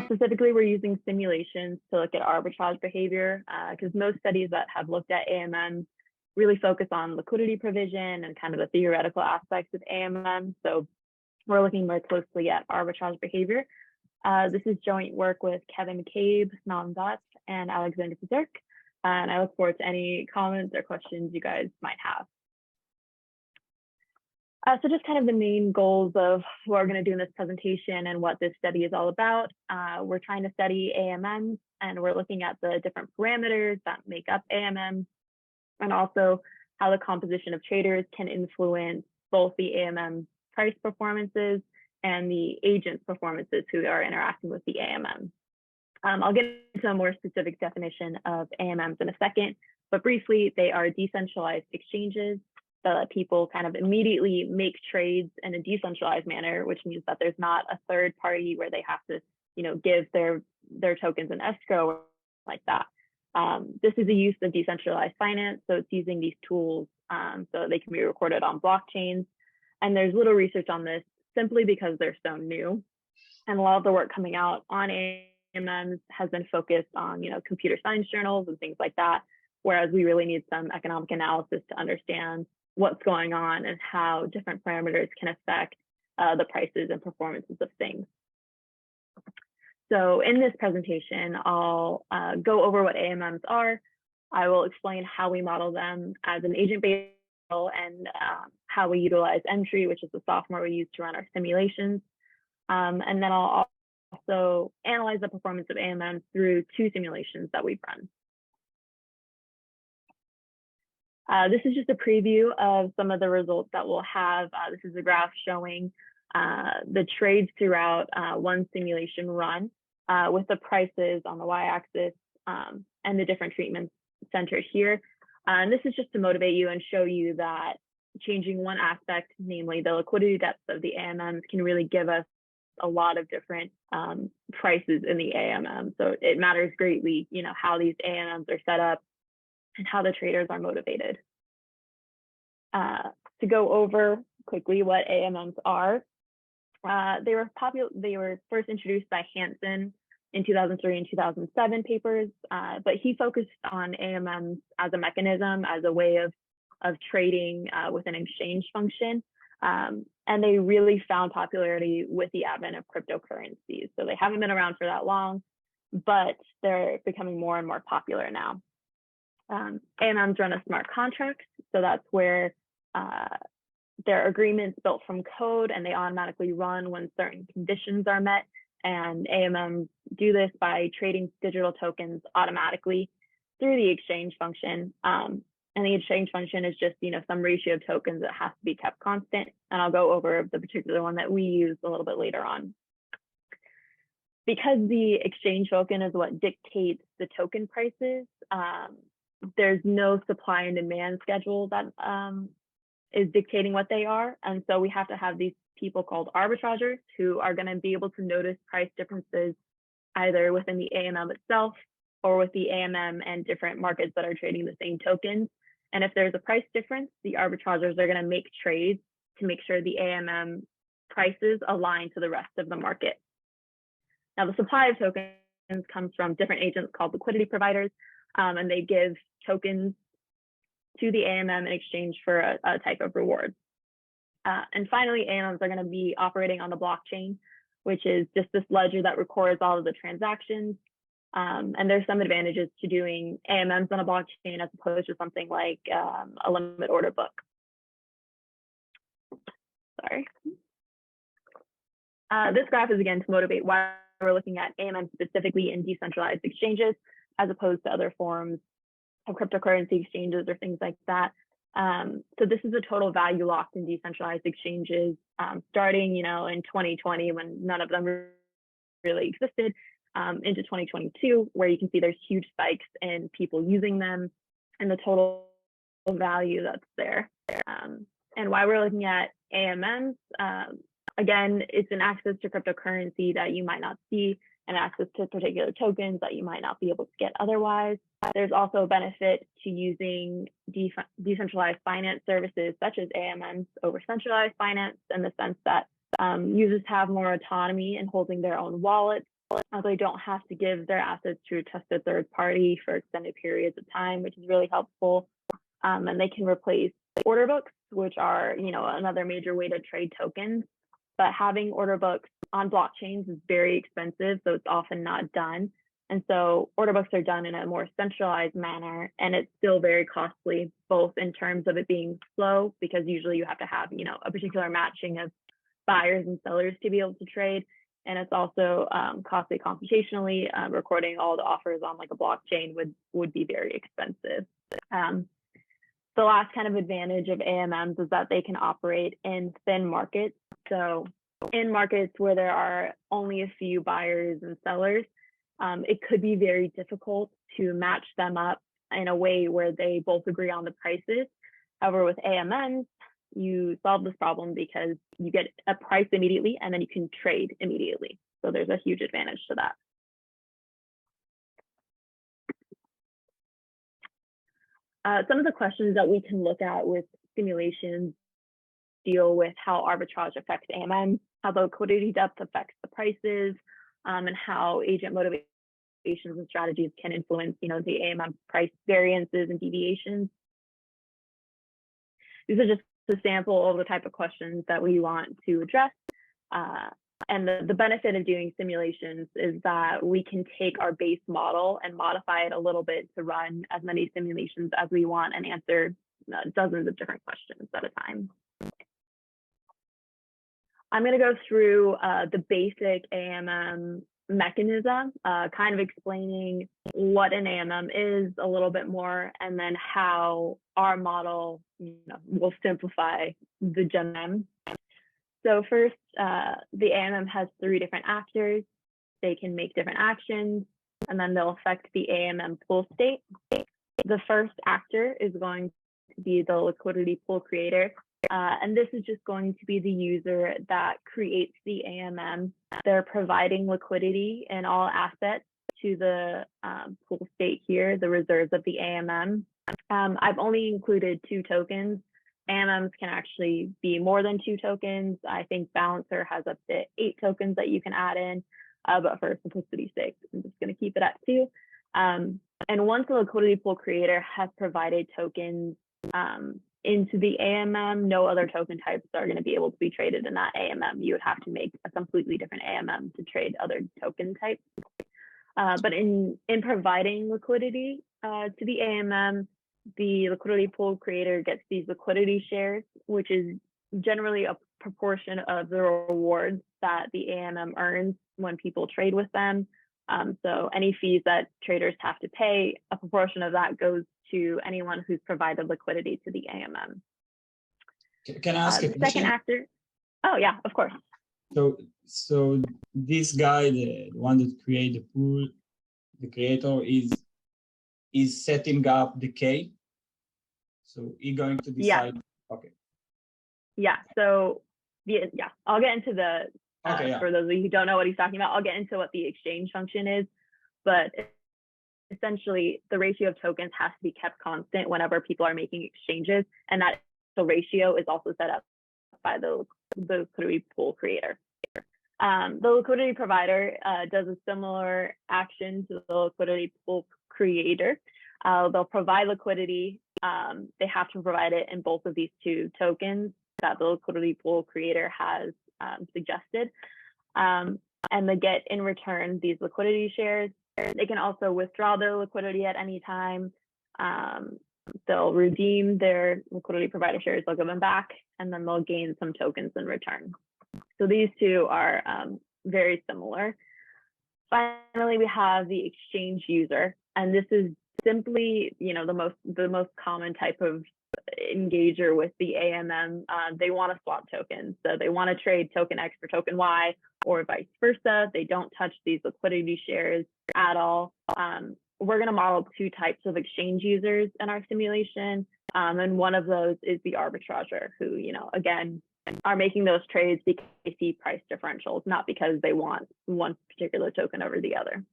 specifically, we're using simulations to look at arbitrage behavior because most studies that have looked at AMM really focus on liquidity provision and kind of the theoretical aspects of AMM. So we're looking more closely at arbitrage behavior. This is joint work with Kevin McCabe, Nam Dutt, and Alexander Pazurk. And I look forward to any comments or questions you guys might have. So just kind of the main goals of what we're going to do in this presentation and what this study is all about. We're trying to study AMMs, and we're looking at the different parameters that make up AMMs, and also how the composition of traders can influence both the AMM price performances and the agents' performances who are interacting with the AMM. I'll get into a more specific definition of AMMs in a second, but briefly, they are decentralized exchanges that let people kind of immediately make trades in a decentralized manner, which means that there's not a third party where they have to, give their tokens in escrow or like that. This is a use of decentralized finance, so it's using these tools so they can be recorded on blockchains. And there's little research on this simply because they're so new. And a lot of the work coming out on AMMs has been focused on, computer science journals and things like that, whereas we really need some economic analysis to understand what's going on and how different parameters can affect the prices and performances of things. So in this presentation, I'll go over what AMMs are. I will explain how we model them as an agent-based model and how we utilize Entry, which is the software we use to run our simulations. And then I'll also analyze the performance of AMMs through 2 simulations that we've run. This is just a preview of some of the results that we'll have. This is a graph showing the trades throughout one simulation run with the prices on the y-axis and the different treatments centered here. And this is just to motivate you and show you that changing one aspect, namely the liquidity depth of the AMMs, can really give us a lot of different prices in the AMM. So it matters greatly, how these AMMs are set up and how the traders are motivated. To go over quickly what AMMs are, they were first introduced by Hansen in 2003 and 2007 papers, but he focused on AMMs as a mechanism, as a way of trading with an exchange function. And they really found popularity with the advent of cryptocurrencies. So they haven't been around for that long, but they're becoming more and more popular now. AMMs run a smart contract, so that's where they're agreements built from code and they automatically run when certain conditions are met. And AMMs do this by trading digital tokens automatically through the exchange function. And the exchange function is just, some ratio of tokens that has to be kept constant. And I'll go over the particular one that we use a little bit later on. Because the exchange token is what dictates the token prices, there's no supply and demand schedule that is dictating what they are. And so we have to have these people called arbitragers who are going to be able to notice price differences either within the AMM itself or with the AMM and different markets that are trading the same tokens. And if there's a price difference, the arbitragers are going to make trades to make sure the AMM prices align to the rest of the market. Now, the supply of tokens comes from different agents called liquidity providers, and they give tokens to the AMM in exchange for a type of reward. And finally, AMMs are going to be operating on the blockchain, which is just this ledger that records all of the transactions. And there's some advantages to doing AMMs on a blockchain as opposed to something like a limit order book. Sorry. This graph is again to motivate why we're looking at AMM specifically in decentralized exchanges as opposed to other forms of cryptocurrency exchanges or things like that. So this is a total value locked in decentralized exchanges starting, in 2020 when none of them really existed, into 2022, where you can see there's huge spikes in people using them and the total value that's there. And why we're looking at AMMs, again, it's an access to cryptocurrency that you might not see and access to particular tokens that you might not be able to get otherwise. There's also a benefit to using decentralized finance services such as AMMs over centralized finance in the sense that Users have more autonomy in holding their own wallets, as they don't have to give their assets to a trusted third party for extended periods of time, which is really helpful. And they can replace order books, which are, another major way to trade tokens. But having order books on blockchains is very expensive, so it's often not done. And so order books are done in a more centralized manner, and it's still very costly, both in terms of it being slow, because usually you have to have, a particular matching of buyers and sellers to be able to trade. And it's also costly computationally. Recording all the offers on like a blockchain would be very expensive. The last kind of advantage of AMMs is that they can operate in thin markets. So in markets where there are only a few buyers and sellers, it could be very difficult to match them up in a way where they both agree on the prices. However, with AMMs, you solve this problem because you get a price immediately and then you can trade immediately. So there's a huge advantage to that. Some of the questions that we can look at with simulations deal with how arbitrage affects AMM, how the liquidity depth affects the prices, and how agent motivations and strategies can influence, the AMM price variances and deviations. These are just a sample of the type of questions that we want to address. And the benefit of doing simulations is that we can take our base model and modify it a little bit to run as many simulations as we want and answer dozens of different questions at a time. I'm going to go through the basic AMM mechanism, kind of explaining what an AMM is a little bit more, and then how our model will simplify the GEM. So first, the AMM has 3 different actors. They can make different actions, and then they'll affect the AMM pool state. The first actor is going to be the liquidity pool creator. And this is just going to be the user that creates the AMM. They're providing liquidity in all assets to the pool state here, the reserves of the AMM. I've only included 2 tokens. AMMs can actually be more than 2 tokens. I think Balancer has up to 8 tokens that you can add in, but for simplicity's sake, I'm just going to keep it at 2. And once the liquidity pool creator has provided tokens into the AMM, no other token types are going to be able to be traded in that AMM. You would have to make a completely different AMM to trade other token types. But in providing liquidity to the AMM, the liquidity pool creator gets these liquidity shares, which is generally a proportion of the rewards that the AMM earns when people trade with them. So any fees that traders have to pay, a proportion of that goes to anyone who's provided liquidity to the AMM. Can I ask a question? Second actor. Oh yeah, of course. So this guy, the one that created the pool, the creator is setting up the K. So he's going to decide. Yeah. Okay. Yeah. So I'll get into the. For those of you who don't know what he's talking about, I'll get into what the exchange function is, but essentially the ratio of tokens has to be kept constant whenever people are making exchanges, and that the ratio is also set up by the liquidity pool creator. The liquidity provider does a similar action to the liquidity pool creator. They'll provide liquidity. They have to provide it in both of these 2 tokens that the liquidity pool creator has suggested. And they get in return these liquidity shares. They can also withdraw their liquidity at any time. They'll redeem their liquidity provider shares, they'll give them back, and then they'll gain some tokens in return. So these 2 are very similar. Finally, we have the exchange user, and this is simply, the most common type of engager with the AMM. They want to swap tokens, so they want to trade token X for token Y, or vice versa. They don't touch these liquidity shares at all. We're going to model 2 types of exchange users in our simulation, and one of those is the arbitrager, who, again, are making those trades because they see price differentials, not because they want one particular token over the other.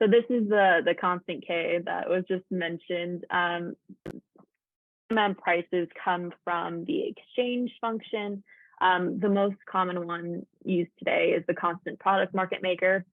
So this is the constant K that was just mentioned. AMM prices come from the exchange function. The most common one used today is the constant product market maker.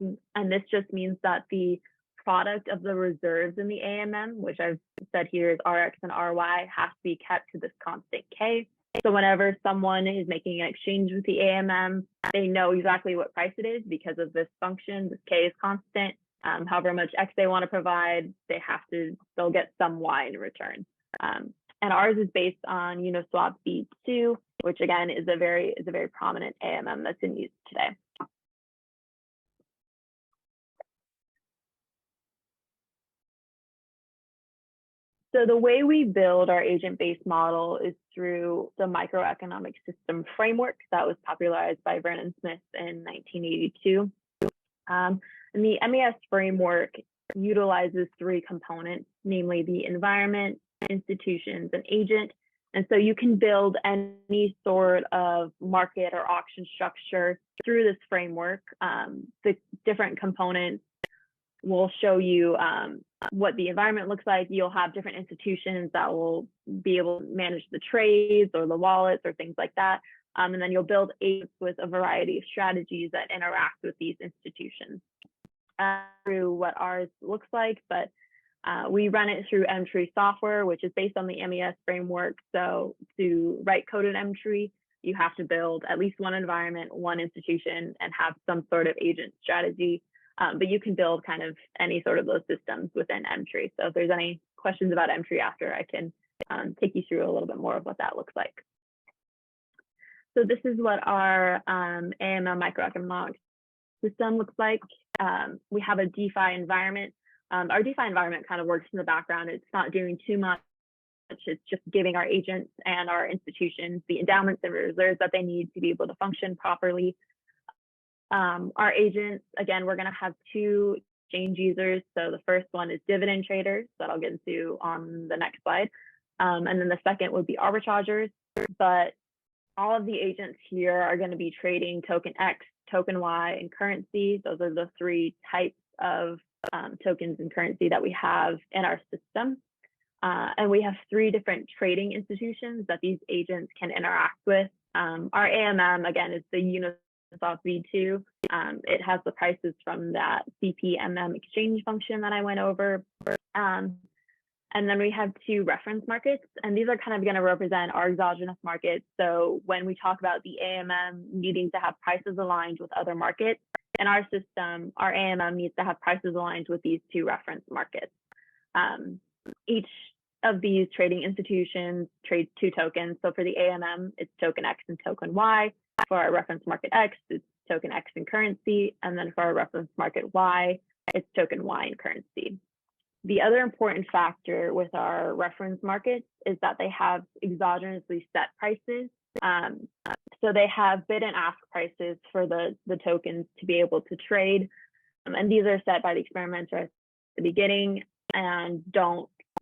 And this just means that the product of the reserves in the AMM, which I've said here is RX and RY, has to be kept to this constant K. So whenever someone is making an exchange with the AMM, they know exactly what price it is because of this function. This K is constant. However much X they want to provide, they'll get some Y in return. And ours is based on Uniswap V2, which again is a very prominent AMM that's in use today. So the way we build our agent-based model is through the Microeconomic System framework that was popularized by Vernon Smith in 1982. And the MES framework utilizes three components, namely the environment, institutions, and agent. And so you can build any sort of market or auction structure through this framework. The different components will show you what the environment looks like. You'll have different institutions that will be able to manage the trades or the wallets or things like that. And then you'll build agents with a variety of strategies that interact with these institutions. Through what ours looks like, but we run it through mtree software, which is based on the MES framework. So to write code in mtree, you have to build at least one environment, one institution, and have some sort of agent strategy. But you can build kind of any sort of those systems within mtree. So if there's any questions about mtree after, I can take you through a little bit more of what that looks like. So this is what our AMM Microeconomic System looks like. We have a DeFi environment. Our DeFi environment kind of works in the background. It's not doing too much. It's just giving our agents and our institutions the endowments and reserves that they need to be able to function properly. Our agents, again, we're going to have two exchange users. So the first one is dividend traders that I'll get into on the next slide. And then the second would be arbitragers. But all of the agents here are going to be trading token X, token Y, and currency. Those are the three types of tokens and currency that we have in our system. And we have three different trading institutions that these agents can interact with. Our AMM, again, is the Uniswap V2. It has the prices from that CPMM exchange function that I went over. And then we have two reference markets, and these are kind of going to represent our exogenous markets. So when we talk about the AMM needing to have prices aligned with other markets, in our system, our AMM needs to have prices aligned with these two reference markets. Each of these trading institutions trades two tokens. So for the AMM, it's token X and token Y. For our reference market X, it's token X and currency. And then for our reference market Y, it's token Y and currency. The other important factor with our reference markets is that they have exogenously set prices. So they have bid and ask prices for the tokens to be able to trade. And these are set by the experimenter at the beginning and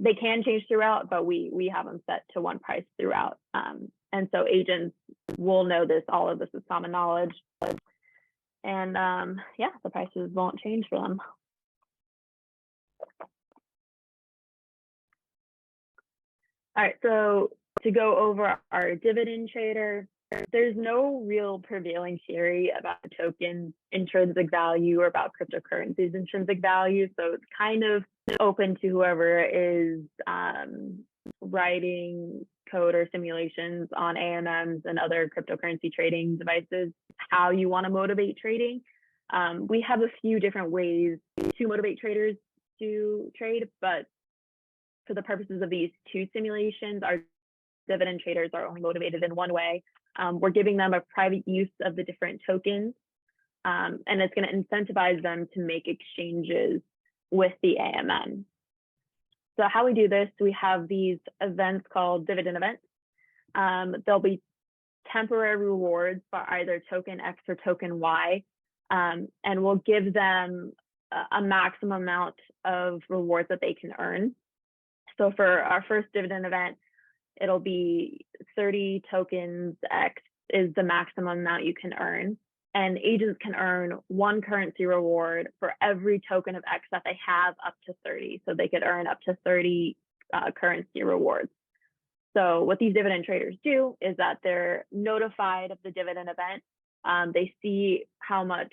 they can change throughout, but we have them set to one price throughout. And so agents will know this, all of this is common knowledge. And yeah, the prices won't change for them. All right, so to go over our dividend trader, there's no real prevailing theory about the token's intrinsic value or about cryptocurrency's intrinsic value. So it's kind of open to whoever is writing code or simulations on AMMs and other cryptocurrency trading devices, how you want to motivate trading. We have a few different ways to motivate traders to trade, but for the purposes of these two simulations, our dividend traders are only motivated in one way. We're giving them a private use of the different tokens, and it's going to incentivize them to make exchanges with the AMM. So how we do this, we have these events called dividend events. There'll be temporary rewards for either token X or token Y, and we'll give them a maximum amount of rewards that they can earn. So for our first dividend event, it'll be 30 tokens X is the maximum amount you can earn. And agents can earn one currency reward for every token of X that they have up to 30. So they could earn up to 30 currency rewards. So what these dividend traders do is that they're notified of the dividend event. They see how much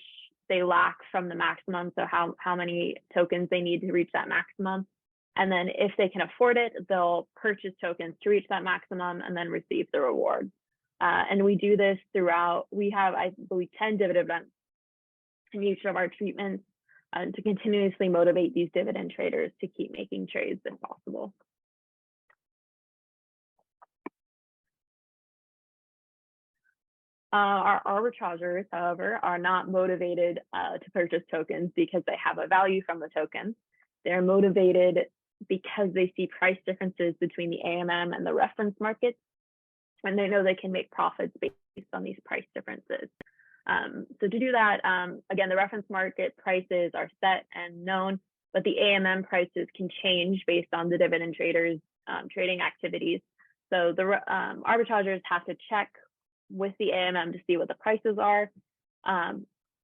they lack from the maximum, so how many tokens they need to reach that maximum. And then if they can afford it, they'll purchase tokens to reach that maximum and then receive the reward. And we do this throughout, we have, I believe, 10 dividend events in each of our treatments to continuously motivate these dividend traders to keep making trades if possible. Our arbitrageurs, however, are not motivated to purchase tokens because they have a value from the token. They're motivated because they see price differences between the AMM and the reference markets, and they know they can make profits based on these price differences. So to do that, again, the reference market prices are set and known, but the AMM prices can change based on the dividend traders' trading activities. So the arbitrageurs have to check with the AMM to see what the prices are.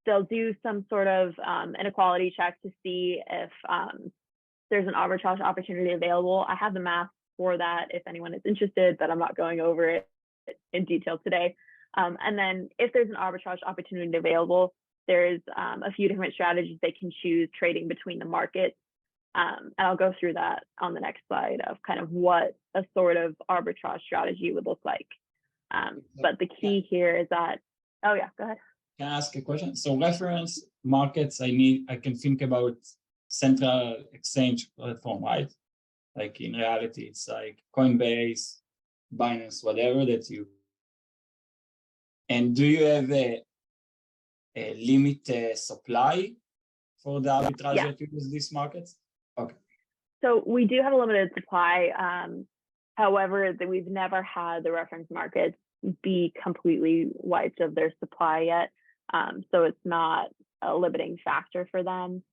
They'll do some sort of inequality check to see if there's an arbitrage opportunity available. I have the math for that if anyone is interested, but I'm not going over it in detail today. And then if there's an arbitrage opportunity available, there's a few different strategies they can choose trading between the markets. And I'll go through that on the next slide of kind of what a sort of arbitrage strategy would look like. But the key here is that, oh yeah, go ahead. Can I ask a question? So reference markets, I can think about central exchange platform, right? Like in reality, it's like Coinbase, Binance, whatever that you. And do you have a limit supply for the arbitrage that use these markets? Okay. So we do have a limited supply. However, we've never had the reference markets be completely wiped of their supply yet. So it's not a limiting factor for them.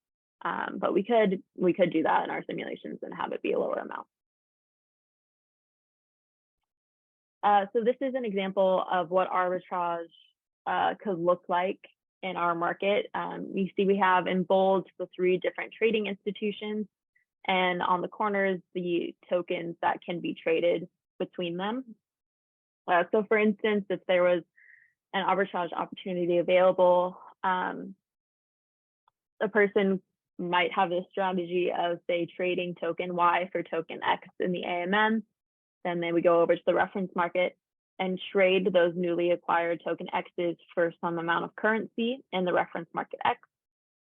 But we could do that in our simulations and have it be a lower amount. So this is an example of what arbitrage could look like in our market. You see we have in bold the 3 different trading institutions, and on the corners, the tokens that can be traded between them. So for instance, if there was an arbitrage opportunity available, a person might have this strategy of, say, trading token Y for token X in the AMM. Then they would go over to the reference market and trade those newly acquired token X's for some amount of currency in the reference market X.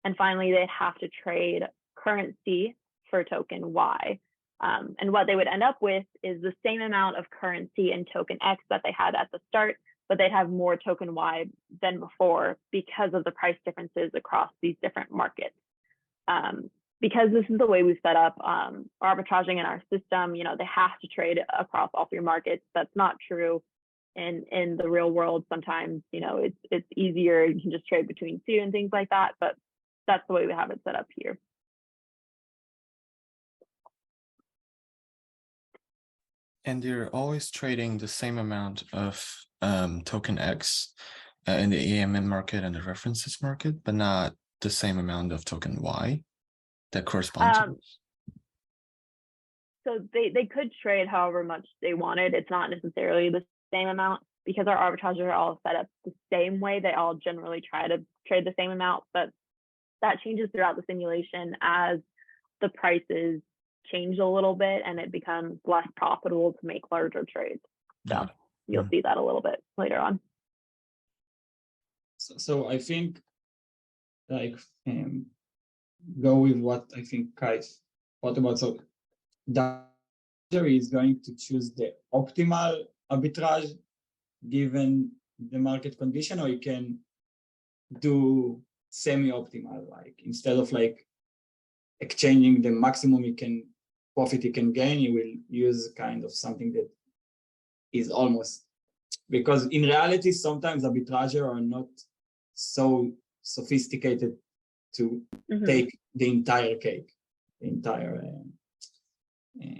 And finally, they'd have to trade currency for token Y. And what they would end up with is the same amount of currency in token X that they had at the start, but they'd have more token Y than before because of the price differences across these different markets. Because this is the way we've set up arbitraging in our system, you know, they have to trade across all 3 markets. That's not true in the real world. Sometimes, you know, it's easier. You can just trade between 2 and things like that, but that's the way we have it set up here. And you're always trading the same amount of token X in the AMM market and the references market, but not the same amount of token Y that corresponds to this? So they could trade however much they wanted. It's not necessarily the same amount because our arbitrages are all set up the same way. They all generally try to trade the same amount, but that changes throughout the simulation as the prices change a little bit and it becomes less profitable to make larger trades. So you'll see that a little bit later on. So I think like go with what I think Kai thought about. So the arbitrager is going to choose the optimal arbitrage given the market condition, or you can do semi-optimal, like instead of like exchanging the maximum you can profit you can gain, you will use kind of something that is almost, because in reality sometimes arbitrageurs are not so sophisticated to take the entire cake, the entire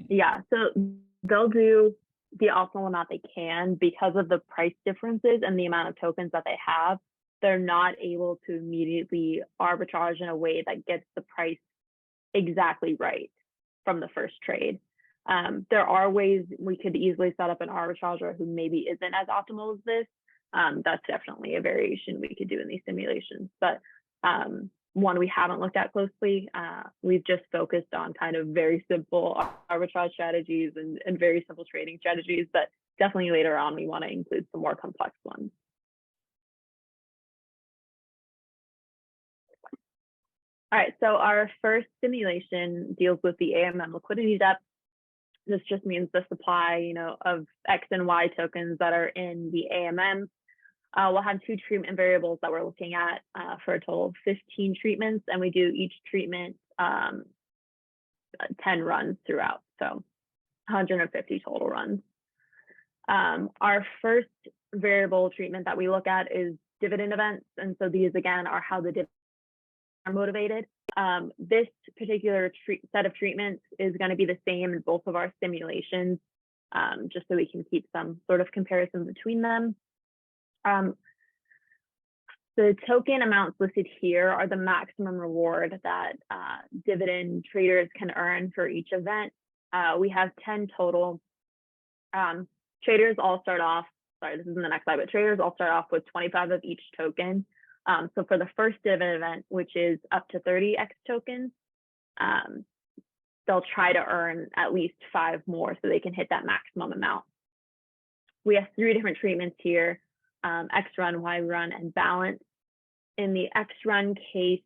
yeah, so they'll do the optimal amount they can because of the price differences and the amount of tokens that they have. They're not able to immediately arbitrage in a way that gets the price exactly right from the first trade. There are ways we could easily set up an arbitrager who maybe isn't as optimal as this. That's definitely a variation we could do in these simulations, but one we haven't looked at closely. We've just focused on kind of very simple arbitrage strategies and very simple trading strategies, but definitely later on we want to include some more complex ones. All right, so our first simulation deals with the AMM liquidity depth. This just means the supply, of X and Y tokens that are in the AMM. We'll have 2 treatment variables that we're looking at for a total of 15 treatments, and we do each treatment 10 runs throughout, so 150 total runs. Our first variable treatment that we look at is dividend events, and so these again are how the dividends are motivated. This particular set of treatments is going to be the same in both of our simulations, just so we can keep some sort of comparison between them. The token amounts listed here are the maximum reward that dividend traders can earn for each event. We have 10 total. Traders all start off, sorry, this is in the next slide, but traders all start off with 25 of each token. So for the first dividend event, which is up to 30 X tokens, they'll try to earn at least 5 more so they can hit that maximum amount. We have 3 different treatments here, X run, Y run, and balance. In the X run case,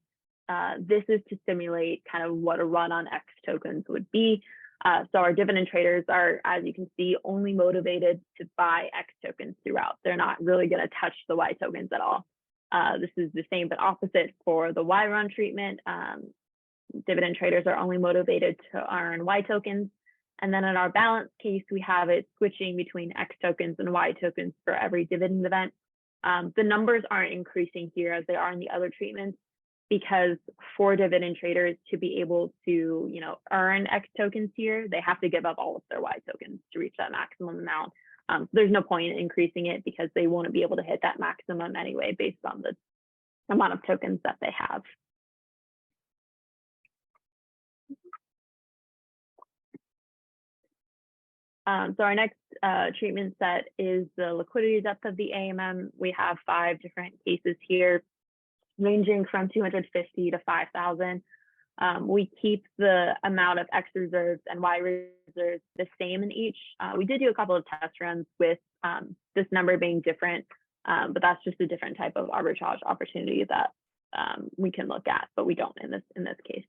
this is to simulate kind of what a run on X tokens would be. So our dividend traders are, as you can see, only motivated to buy X tokens throughout. They're not really going to touch the Y tokens at all. This is the same but opposite for the Y run treatment. Dividend traders are only motivated to earn Y tokens. And then in our balance case, we have it switching between X tokens and Y tokens for every dividend event. The numbers aren't increasing here as they are in the other treatments, because for dividend traders to be able to, earn X tokens here, they have to give up all of their Y tokens to reach that maximum amount. There's no point in increasing it because they won't be able to hit that maximum anyway based on the amount of tokens that they have. So our next treatment set is the liquidity depth of the AMM. We have 5 different cases here, ranging from 250 to 5,000. We keep the amount of X reserves and Y reserves the same in each. We did do a couple of test runs with this number being different, but that's just a different type of arbitrage opportunity that we can look at, but we don't in this case.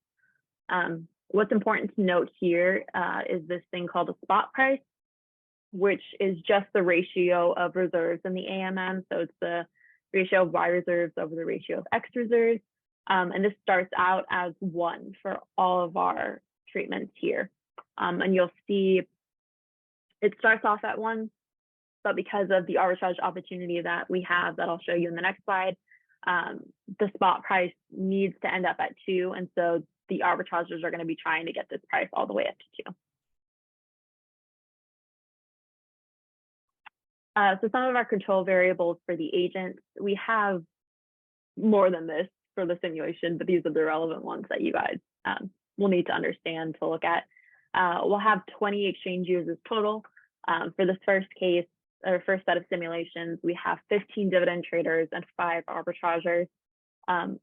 What's important to note here is this thing called a spot price, which is just the ratio of reserves in the AMM. So it's the ratio of Y reserves over the ratio of X reserves. And this starts out as 1 for all of our treatments here. And you'll see it starts off at 1, but because of the arbitrage opportunity that we have that I'll show you in the next slide, the spot price needs to end up at 2. And so the arbitragers are going to be trying to get this price all the way up to 2. So some of our control variables for the agents, we have more than this for the simulation, but these are the relevant ones that you guys will need to understand to look at. We'll have 20 exchange users total. For this first case, or first set of simulations, we have 15 dividend traders and 5 arbitragers.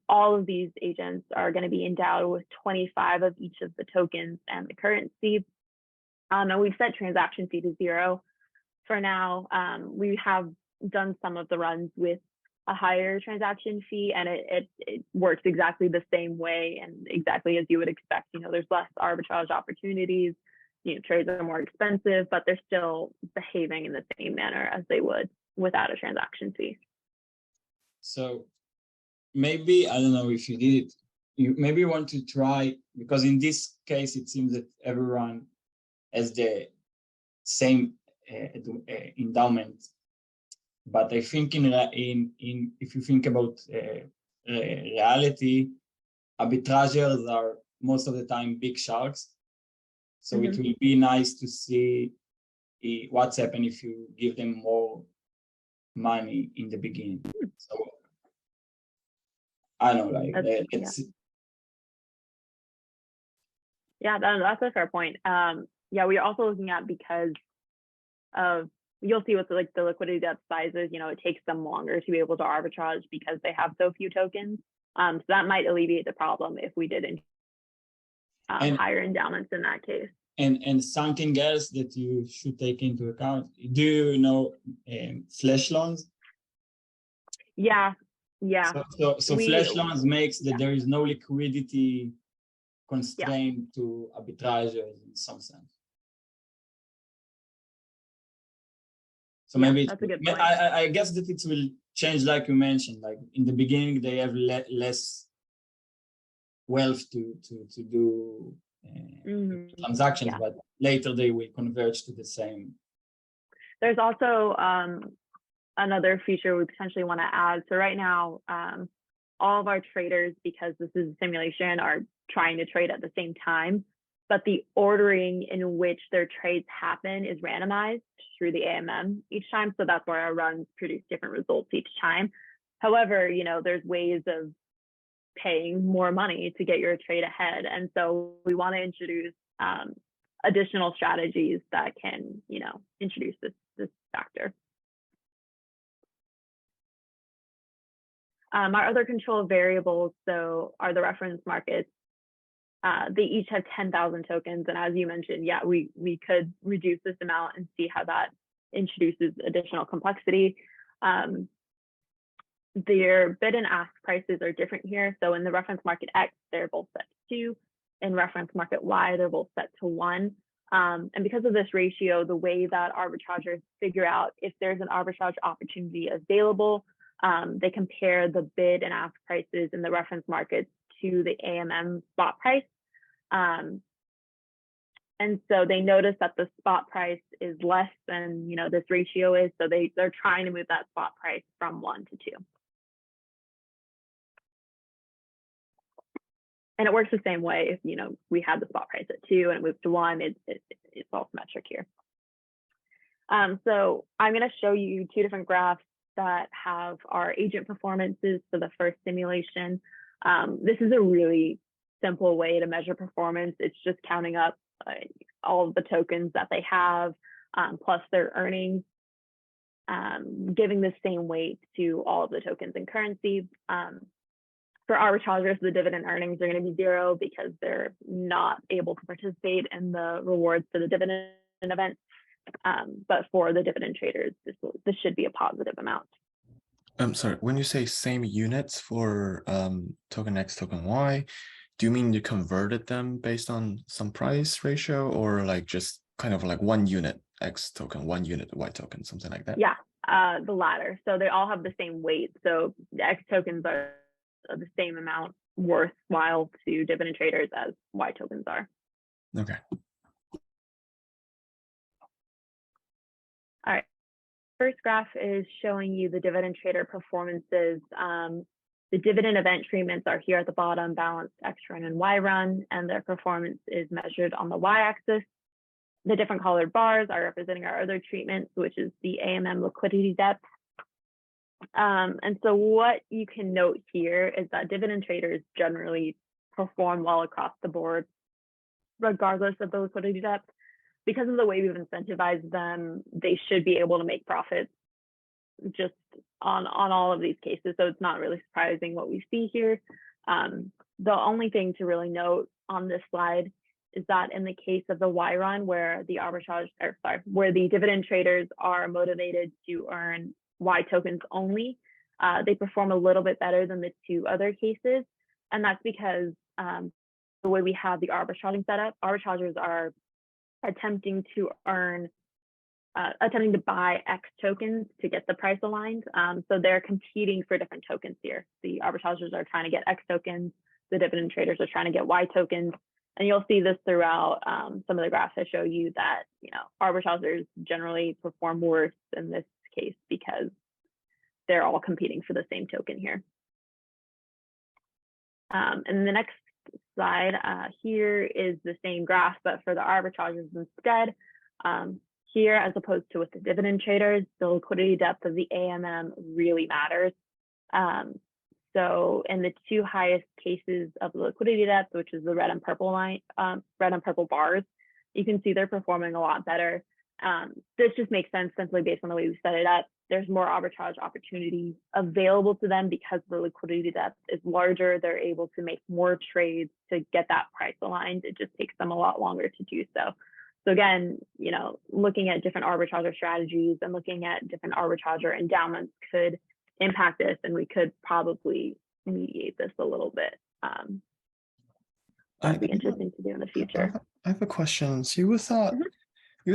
All of these agents are going to be endowed with 25 of each of the tokens and the currency. And we've set transaction fee to 0 for now. We have done some of the runs with a higher transaction fee, and it works exactly the same way and exactly as you would expect. There's less arbitrage opportunities. Trades are more expensive, but they're still behaving in the same manner as they would without a transaction fee. So maybe, I don't know if you did it, you maybe want to try, because in this case, it seems that everyone has the same endowment. But I think in if you think about reality, arbitragers are most of the time big sharks. So it will be nice to see what's happened if you give them more money in the beginning. So I don't know, Yeah, that's a fair point. yeah, we are also looking at because of, you'll see with the liquidity depth sizes, it takes them longer to be able to arbitrage because they have so few tokens. So that might alleviate the problem if we did higher endowments in that case. And something else that you should take into account, do you know flash loans? Yeah. So flash loans makes that there is no liquidity constraint to arbitrageurs in some sense. So maybe that's a good point. I guess that it will change, like you mentioned. Like in the beginning, they have less wealth to do transactions, but later they will converge to the same. There's also another feature we potentially want to add. So right now, all of our traders, because this is a simulation, are trying to trade at the same time, but the ordering in which their trades happen is randomized through the AMM each time. So that's why our runs produce different results each time. However, there's ways of paying more money to get your trade ahead. And so we want to introduce additional strategies that can, introduce this factor. Our other control variables, so, are the reference markets. They each have 10,000 tokens. And as you mentioned, yeah, we could reduce this amount and see how that introduces additional complexity. Their bid and ask prices are different here. So in the reference market X, they're both set to 2. In reference market Y, they're both set to 1. And because of this ratio, the way that arbitrageurs figure out if there's an arbitrage opportunity available, they compare the bid and ask prices in the reference markets to the AMM spot price. And so they notice that the spot price is less than this ratio is. So they're trying to move that spot price from 1 to 2. And it works the same way if we had the spot price at 2 and it moves to 1, it's all symmetric here. So I'm going to show you 2 different graphs that have our agent performances for the first simulation. This is a really simple way to measure performance. It's just counting up all of the tokens that they have, plus their earnings, giving the same weight to all of the tokens and currency. For arbitrageurs, the dividend earnings are going to be 0 because they're not able to participate in the rewards for the dividend event. But for the dividend traders, this should be a positive amount. I'm sorry, when you say same units for token X, token Y, do you mean you converted them based on some price ratio, or like just kind of like 1 unit X token, 1 unit Y token, something like that? Yeah, the latter. So they all have the same weight. So the X tokens are the same amount worthwhile to dividend traders as Y tokens are. Okay. All right. First graph is showing you the dividend trader performances. The dividend event treatments are here at the bottom, balanced X run and Y run, and their performance is measured on the Y axis. The different colored bars are representing our other treatments, which is the AMM liquidity depth. And so what you can note here is that dividend traders generally perform well across the board, regardless of the liquidity depth. Because of the way we've incentivized them, they should be able to make profits just on all of these cases. So it's not really surprising what we see here. The only thing to really note on this slide is that in the case of the Y run, where the where the dividend traders are motivated to earn Y tokens only, they perform a little bit better than the 2 other cases. And that's because the way we have the arbitraging set up, arbitrageurs are attempting to buy X tokens to get the price aligned. So they're competing for different tokens here. The arbitrageurs are trying to get X tokens. The dividend traders are trying to get Y tokens. And you'll see this throughout some of the graphs I show you that, arbitrageurs generally perform worse in this case because they're all competing for the same token here. And the next slide here is the same graph, but for the arbitrageurs instead. Here, as opposed to with the dividend traders, the liquidity depth of the AMM really matters. So in the 2 highest cases of the liquidity depth, which is the red and purple line, red and purple bars, you can see they're performing a lot better. This just makes sense simply based on the way we set it up. There's more arbitrage opportunity available to them because the liquidity depth is larger. They're able to make more trades to get that price aligned. It just takes them a lot longer to do so. So again, looking at different arbitrager strategies and looking at different arbitrager endowments could impact this, and we could probably mediate this a little bit. That'd be interesting to do in the future. I have a question. So you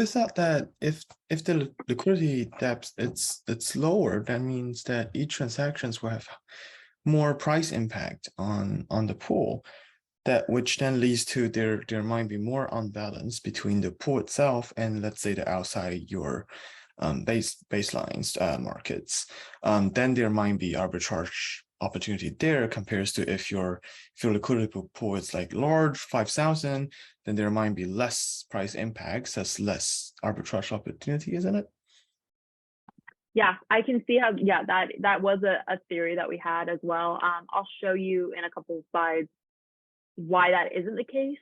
thought that if the liquidity depth it's lower, that means that each transactions will have more price impact on the pool, which then leads to there might be more unbalance between the pool itself and, let's say, the outside your baselines markets. Then there might be arbitrage opportunity there compared to if your liquidity pool is like large 5,000, then there might be less price impacts, that's less arbitrage opportunity, isn't it? Yeah, I can see how, that was a theory that we had as well. I'll show you in a couple of slides why that isn't the case.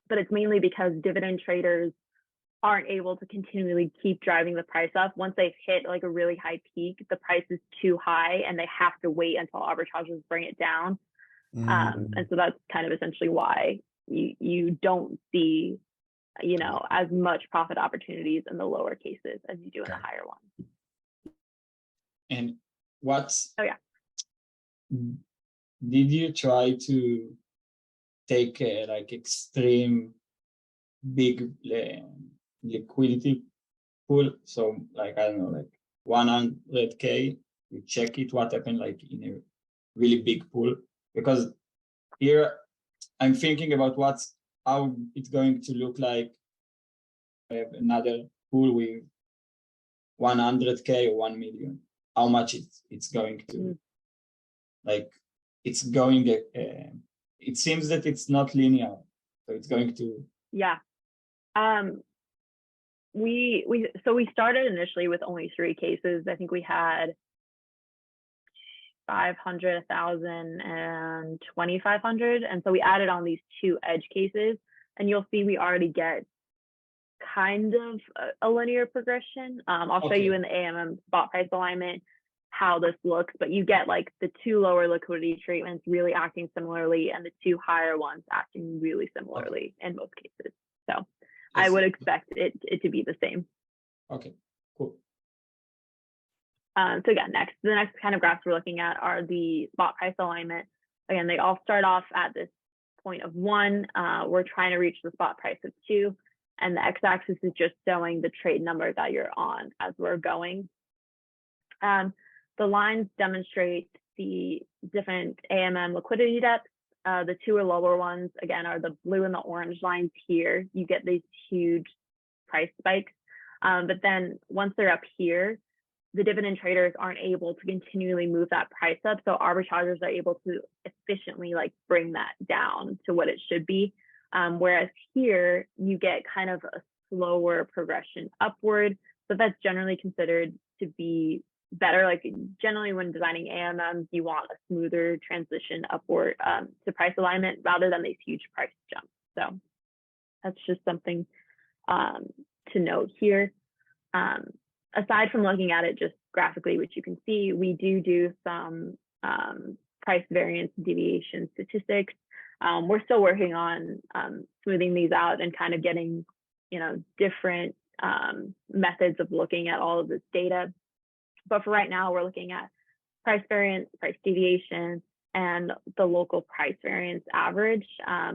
But it's mainly because dividend traders aren't able to continually keep driving the price up. Once they've hit like a really high peak, the price is too high and they have to wait until arbitrageurs bring it down. And so that's kind of essentially why you don't see, as much profit opportunities in the lower cases as you do in the higher ones. And did you try to take like extreme big liquidity pool? So like, I don't know, like 100K, you check it, what happened like in a really big pool? Because here I'm thinking about how it's going to look like. I have another pool with 100K or 1 million. How much it's going to, like, it's going, it seems that it's not linear. So it's going to. Yeah. We started initially with only 3 cases. I think we had 500, 1,000, and 2,500. And so we added on these 2 edge cases, and you'll see we already get kind of a linear progression. I'll show you in the AMM spot price alignment how this looks, but you get like the 2 lower liquidity treatments really acting similarly and the 2 higher ones acting really similarly in most cases. So I would expect it to be the same. Okay, cool. So again, the next kind of graphs we're looking at are the spot price alignment. Again, they all start off at this point of 1. We're trying to reach the spot price of 2, and the x-axis is just showing the trade number that you're on as we're going. The lines demonstrate the different AMM liquidity depths. The 2 lower ones, again, are the blue and the orange lines here. You get these huge price spikes. But then once they're up here, the dividend traders aren't able to continually move that price up. So arbitrageurs are able to efficiently like bring that down to what it should be. Whereas here, you get kind of a slower progression upward. So that's generally considered to be better. Like generally when designing AMMs, you want a smoother transition upward to price alignment rather than these huge price jumps. So that's just something to note here. Aside from looking at it just graphically, which you can see, we do some price variance deviation statistics. We're still working on smoothing these out and kind of getting, different methods of looking at all of this data. But for right now, we're looking at price variance, price deviation, and the local price variance average,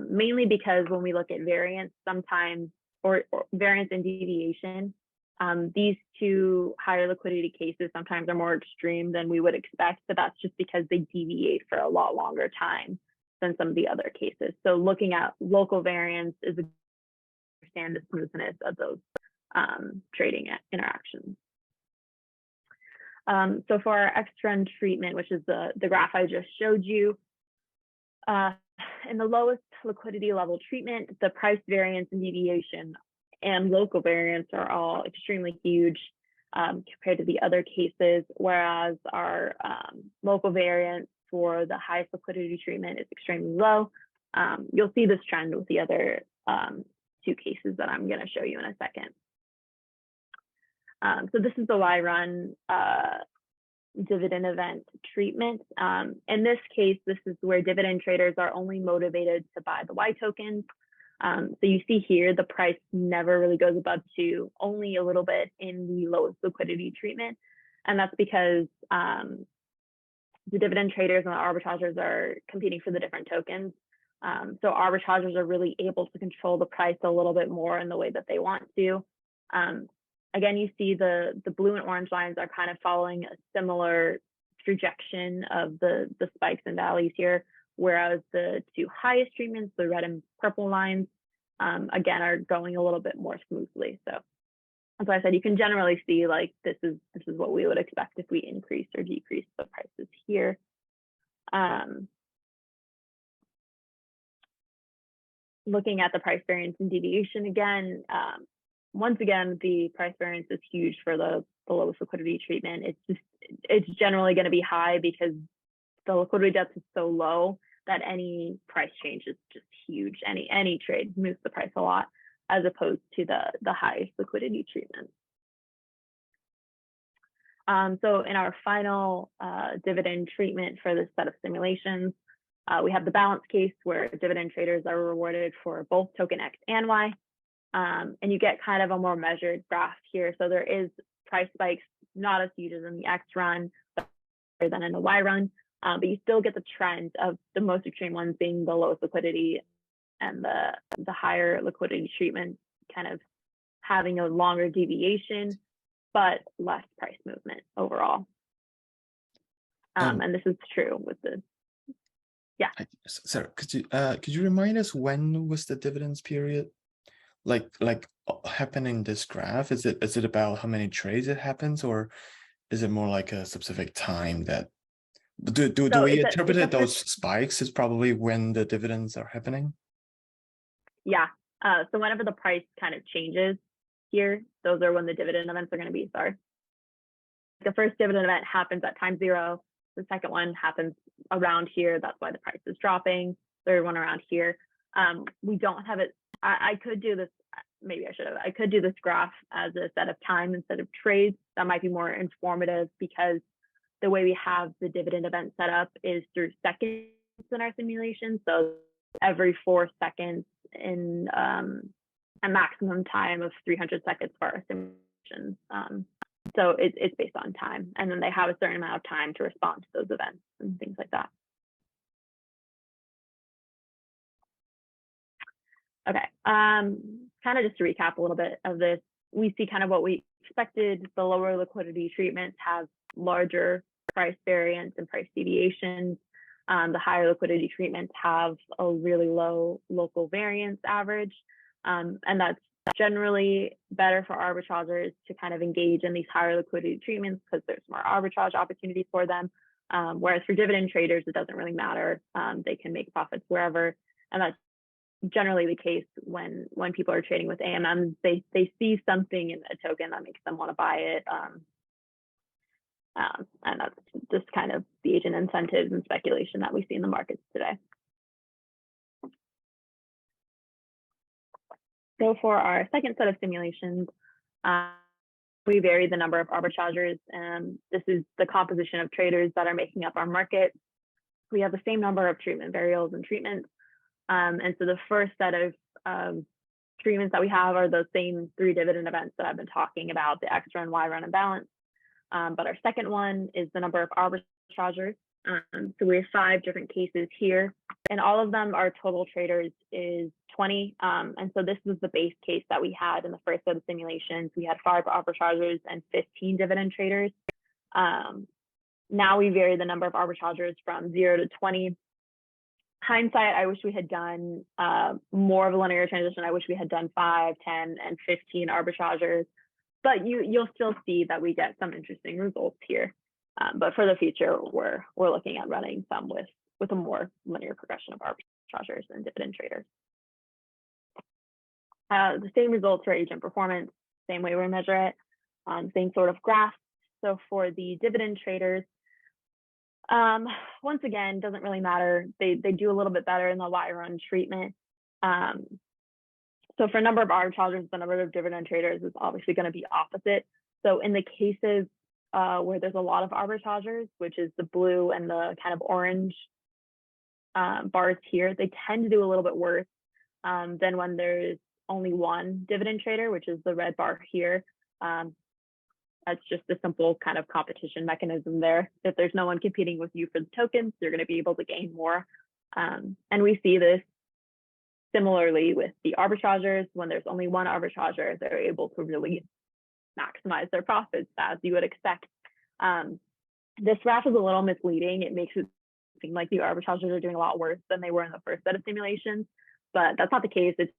mainly because when we look at variance sometimes, or variance and deviation, these 2 higher liquidity cases sometimes are more extreme than we would expect, but that's just because they deviate for a lot longer time than some of the other cases. So looking at local variance is to understand the smoothness of those trading interactions. So for our X-trend treatment, which is the graph I just showed you, in the lowest liquidity level treatment, the price variance and deviation and local variance are all extremely huge compared to the other cases, whereas our local variance for the highest liquidity treatment is extremely low. You'll see this trend with the other two cases that I'm going to show you in a second. So this is the Y-run dividend event treatment. In this case, this is where dividend traders are only motivated to buy the Y tokens. So you see here, the price never really goes above 2, only a little bit in the lowest liquidity treatment. And that's because the dividend traders and the arbitrageurs are competing for the different tokens. So arbitrageurs are really able to control the price a little bit more in the way that they want to. Again, you see the blue and orange lines are kind of following a similar trajectory of the spikes and valleys here, whereas the two highest treatments, the red and purple lines, again, are going a little bit more smoothly. So as I said, you can generally see like this is what we would expect if we increase or decrease the prices here. Looking at the price variance and deviation again, once again, the price variance is huge for the lowest liquidity treatment. It's generally going to be high because the liquidity depth is so low that any price change is just huge. Any trade moves the price a lot, as opposed to the highest liquidity treatment. So in our final dividend treatment for this set of simulations, we have the balance case where dividend traders are rewarded for both token X and Y. And you get kind of a more measured graph here. So there is price spikes, not as huge as in the X run, but better than in the Y run. But you still get the trend of the most extreme ones being the lowest liquidity and the higher liquidity treatment kind of having a longer deviation, but less price movement overall. And this is true with the, yeah. Sarah, could you remind us when was the dividends period? Like happening in this graph? Is it about how many trades it happens, or is it more like a specific time that do we interpret those spikes is probably when the dividends are happening? Yeah. So whenever the price kind of changes here, those are when the dividend events are going to be. Sorry. The first dividend event happens at time 0. The second one happens around here. That's why the price is dropping. Third one around here. We don't have it. I could do this. Maybe I should have. I could do this graph as a set of time instead of trades. That might be more informative because the way we have the dividend event set up is through seconds in our simulation. So every 4 seconds in a maximum time of 300 seconds for our simulations. So it's based on time. And then they have a certain amount of time to respond to those events and things like that. Okay, kind of just to recap a little bit of this, we see kind of what we expected. The lower liquidity treatments have larger price variance and price deviations. The higher liquidity treatments have a really low local variance average. And that's generally better for arbitrageurs to kind of engage in these higher liquidity treatments because there's more arbitrage opportunities for them. Whereas for dividend traders, it doesn't really matter. They can make profits wherever. And that's generally the case when people are trading with AMMs. They see something in a token that makes them want to buy it. And that's just kind of the agent incentives and speculation that we see in the markets today. So for our second set of simulations, we vary the number of arbitrageurs, and this is the composition of traders that are making up our market. We have the same number of treatment variables and treatments. And so the first set of treatments that we have are those same 3 dividend events that I've been talking about, the X run, Y run, and balance. But our second one is the number of arbitrageurs. So we have 5 different cases here, and all of them, our total traders is 20. And so this was the base case that we had in the first set of simulations. We had 5 arbitrageurs and 15 dividend traders. Now we vary the number of arbitrageurs from 0 to 20. Hindsight, I wish we had done more of a linear transition. I wish we had done 5, 10, and 15 arbitrageurs, but you'll still see that we get some interesting results here. But for the future, we're looking at running some with a more linear progression of arbitrageurs and dividend traders. The same results for agent performance, same way we measure it, same sort of graph. So for the dividend traders, once again, doesn't really matter. They do a little bit better in the Y run treatment. So for a number of arbitrageurs, the number of dividend traders is obviously going to be opposite. So in the cases where there's a lot of arbitrageurs, which is the blue and the kind of orange bars here, they tend to do a little bit worse than when there's only one dividend trader, which is the red bar here. That's just a simple kind of competition mechanism there. If there's no one competing with you for the tokens, you're going to be able to gain more. And we see this similarly with the arbitrageurs. When there's only one arbitrager, they're able to really maximize their profits, as you would expect. This graph is a little misleading. It makes it seem like the arbitrageurs are doing a lot worse than they were in the first set of simulations, but that's not the case. It's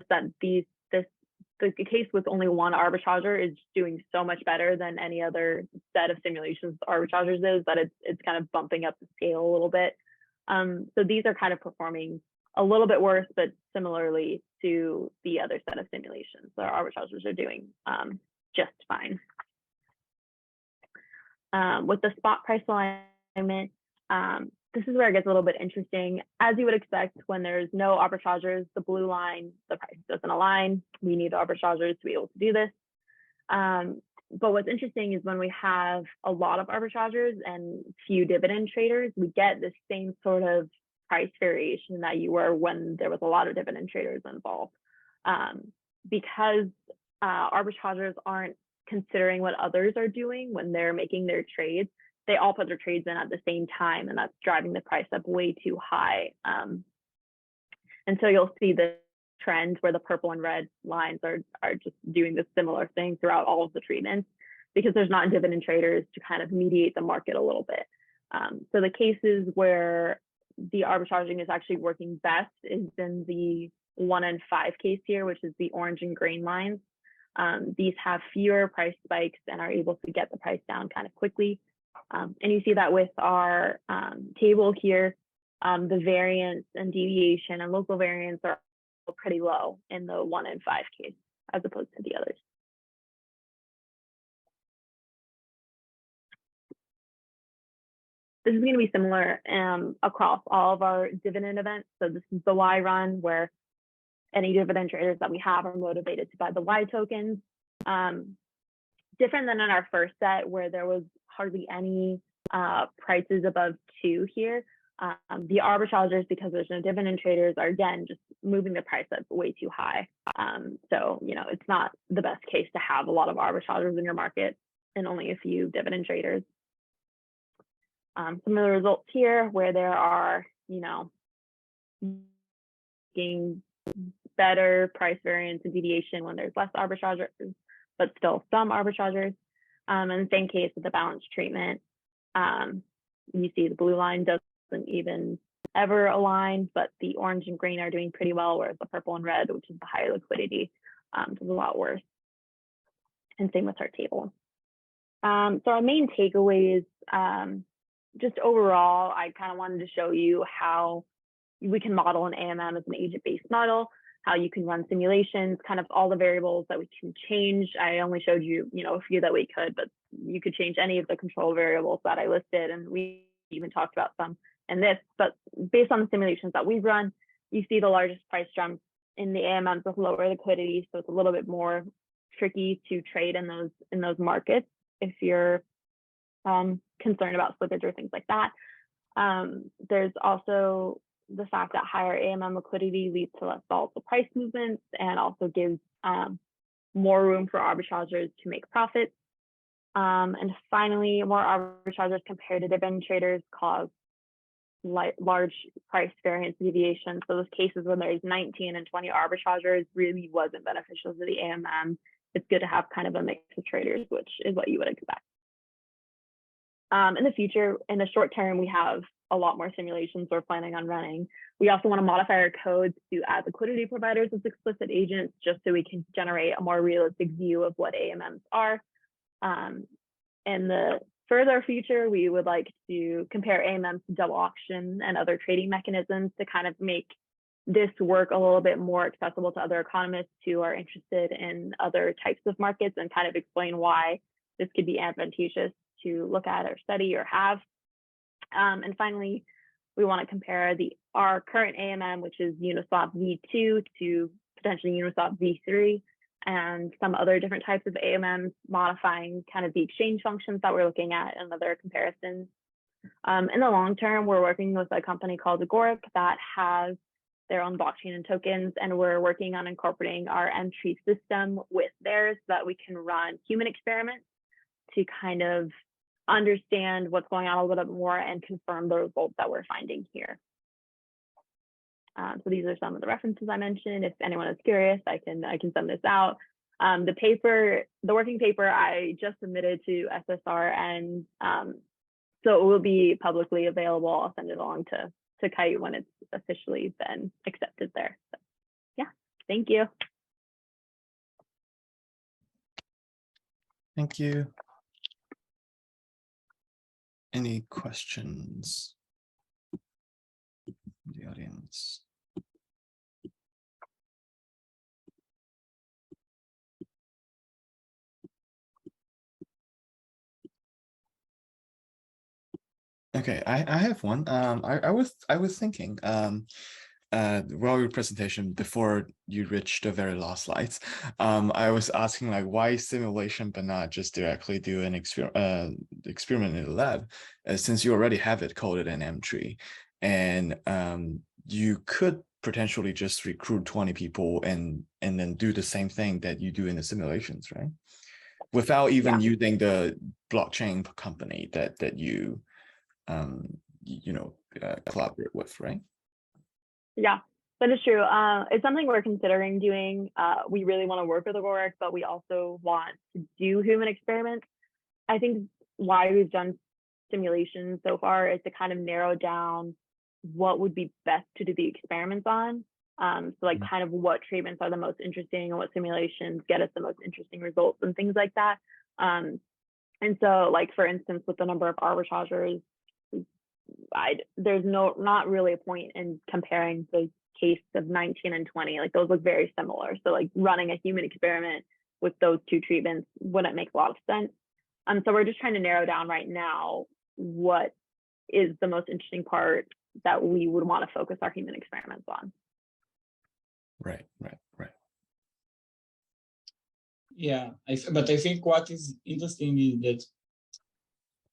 that the case with only one arbitrager is doing so much better than any other set of simulations arbitrageurs is that it's kind of bumping up the scale a little bit. So these are kind of performing a little bit worse, but similarly to the other set of simulations. So our arbitrageurs are doing just fine. With the spot price alignment, this is where it gets a little bit interesting. As you would expect, when there's no arbitrageurs, the blue line, the price doesn't align. We need arbitrageurs to be able to do this. But what's interesting is when we have a lot of arbitrageurs and few dividend traders, we get the same sort of price variation that you were when there was a lot of dividend traders involved. Because arbitrageurs aren't considering what others are doing when they're making their trades, they all put their trades in at the same time, and that's driving the price up way too high. And so you'll see the trend where the purple and red lines are just doing this similar thing throughout all of the treatments, because there's not dividend traders to kind of mediate the market a little bit. So the cases where the arbitraging is actually working best is in the 1 and 5 case here, which is the orange and green lines. These have fewer price spikes and are able to get the price down kind of quickly. And you see that with our table here, the variance and deviation and local variance are pretty low in the 1 and 5 case as opposed to the others. This is going to be similar across all of our dividend events. So this is the Y run, where any dividend traders that we have are motivated to buy the Y tokens. Different than in our first set, where there was hardly any prices above 2 here. The arbitrageurs, because there's no dividend traders, are again just moving the price up way too high. So it's not the best case to have a lot of arbitrageurs in your market and only a few dividend traders. Some of the results here, where there are getting better price variance and deviation when there's less arbitrageurs, but still some arbitrageurs. In the same case with the balanced treatment, you see the blue line doesn't even ever align, but the orange and green are doing pretty well, whereas the purple and red, which is the higher liquidity, is a lot worse. And same with our table. So our main takeaways, just overall, I kind of wanted to show you how we can model an AMM as an agent-based model, how you can run simulations, kind of all the variables that we can change. I only showed you, a few that we could, but you could change any of the control variables that I listed, and we even talked about some in this. But based on the simulations that we've run, you see the largest price jumps in the AMMs with lower liquidity, so it's a little bit more tricky to trade in those markets if you're concerned about slippage or things like that. There's also the fact that higher AMM liquidity leads to less volatile price movements and also gives more room for arbitrageurs to make profits. And finally, more arbitrageurs compared to dividend traders cause large price variance deviation. So those cases when there's 19 and 20 arbitrageurs really wasn't beneficial to the AMM. It's good to have kind of a mix of traders, which is what you would expect. In the future, in the short term, we have a lot more simulations we're planning on running. We also want to modify our codes to add liquidity providers as explicit agents, just so we can generate a more realistic view of what AMMs are. In the further future, we would like to compare AMMs to double auction and other trading mechanisms to kind of make this work a little bit more accessible to other economists who are interested in other types of markets, and kind of explain why this could be advantageous to look at or study or have. And finally, we want to compare our current AMM, which is Uniswap v2, to potentially Uniswap v3, and some other different types of AMMs, modifying kind of the exchange functions that we're looking at and other comparisons. In the long term, we're working with a company called Agoric that has their own blockchain and tokens, and we're working on incorporating our entry system with theirs so that we can run human experiments to kind of understand what's going on a little bit more and confirm the results that we're finding here. So these are some of the references I mentioned. If anyone is curious, I can send this out. The working paper I just submitted to SSR, and so it will be publicly available. I'll send it along to Kite when it's officially been accepted there. So, yeah, thank you. Thank you. Any questions from the audience? Okay, I have one. I was thinking while your presentation, before you reached the very last slides, I was asking like, why simulation but not just directly do an experiment in the lab, since you already have it coded in M-tree, and you could potentially just recruit 20 people and then do the same thing that you do in the simulations, right? Without even using the blockchain company that you collaborate with, right? Yeah, that is true. It's something we're considering doing. We really want to work with Agoric, but we also want to do human experiments. I think why we've done simulations so far is to kind of narrow down what would be best to do the experiments on. So like kind of what treatments are the most interesting and what simulations get us the most interesting results and things like that. And so like, for instance, with the number of arbitrageurs, there's not really a point in comparing the case of 19 and 20. Like those look very similar. So like running a human experiment with those two treatments wouldn't make a lot of sense. So we're just trying to narrow down right now what is the most interesting part that we would want to focus our human experiments on. Right. Yeah, but I think what is interesting is that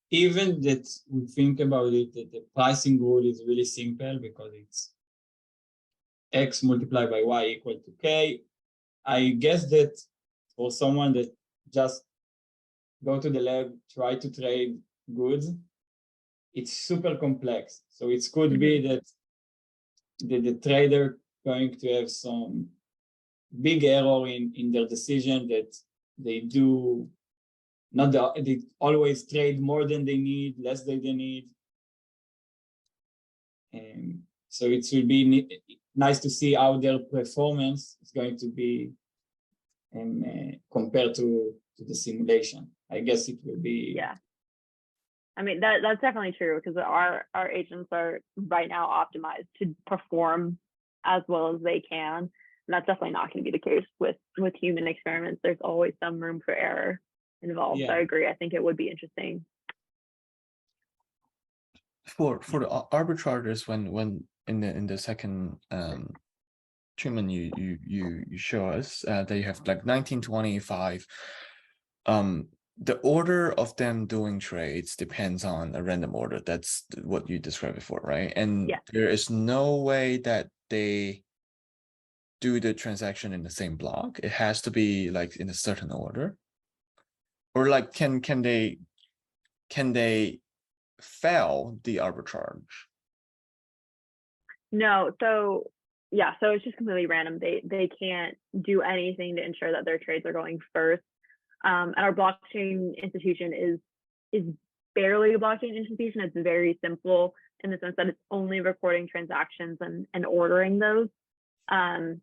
even that we think about it, that the pricing rule is really simple because it's X multiplied by Y equal to K. I guess that for someone that just go to the lab, try to trade goods, it's super complex. So it could be that the trader going to have some big error in their decision, that they do they always trade more than they need, less than they need. And so it will be nice to see how their performance is going to be compared to the simulation. I guess it will be. Yeah. I mean, that's definitely true, because our agents are right now optimized to perform as well as they can. And that's definitely not going to be the case with human experiments. There's always some room for error involved. Yeah. So I agree. I think it would be interesting. For the arbitrageurs, when in the second treatment you show us that you have like 1925. The order of them doing trades depends on a random order. That's what you described before, right? And there is no way that they do the transaction in the same block. It has to be like in a certain order. Or like can they fail the arbitrage? No, so it's just completely random. They can't do anything to ensure that their trades are going first. And our blockchain institution is barely a blockchain institution. It's very simple in the sense that it's only recording transactions and ordering those. So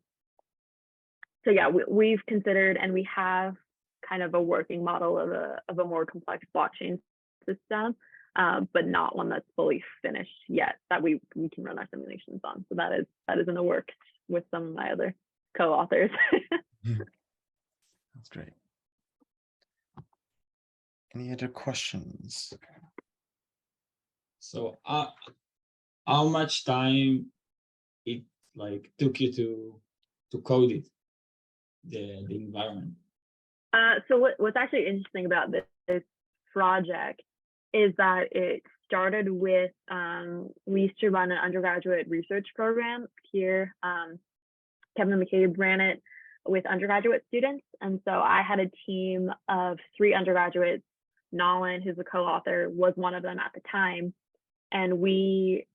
yeah, we've considered, and we have kind of a working model of a more complex blockchain system, but not one that's fully finished yet that we can run our simulations on. So that is in the works with some of my other co-authors. That's great. Any other questions? So how much time it like took you to code it, the environment? So what's actually interesting about this project is that it started with, we used to run an undergraduate research program here. Kevin McCabe ran it with undergraduate students. And so I had a team of 3 undergraduates. Nolan, who's a co-author, was one of them at the time. And we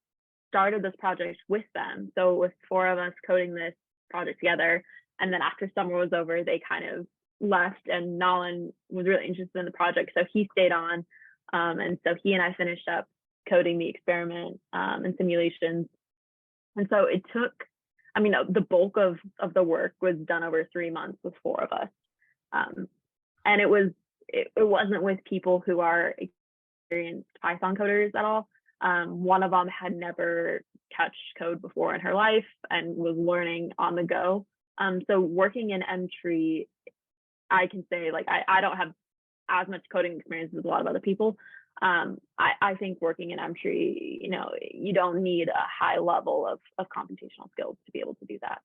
started this project with them. So it was 4 of us coding this project together. And then after summer was over, they kind of left, and Nolan was really interested in the project. So he stayed on. And so he and I finished up coding the experiment and simulations. And so it took, I mean, the bulk of the work was done over 3 months with 4 of us. And it wasn't with people who are experienced Python coders at all. One of them had never touched code before in her life and was learning on the go. So working in M-Tree, I can say, like, I don't have as much coding experience as a lot of other people. I think working in M-Tree, you know, you don't need a high level of computational skills to be able to do that.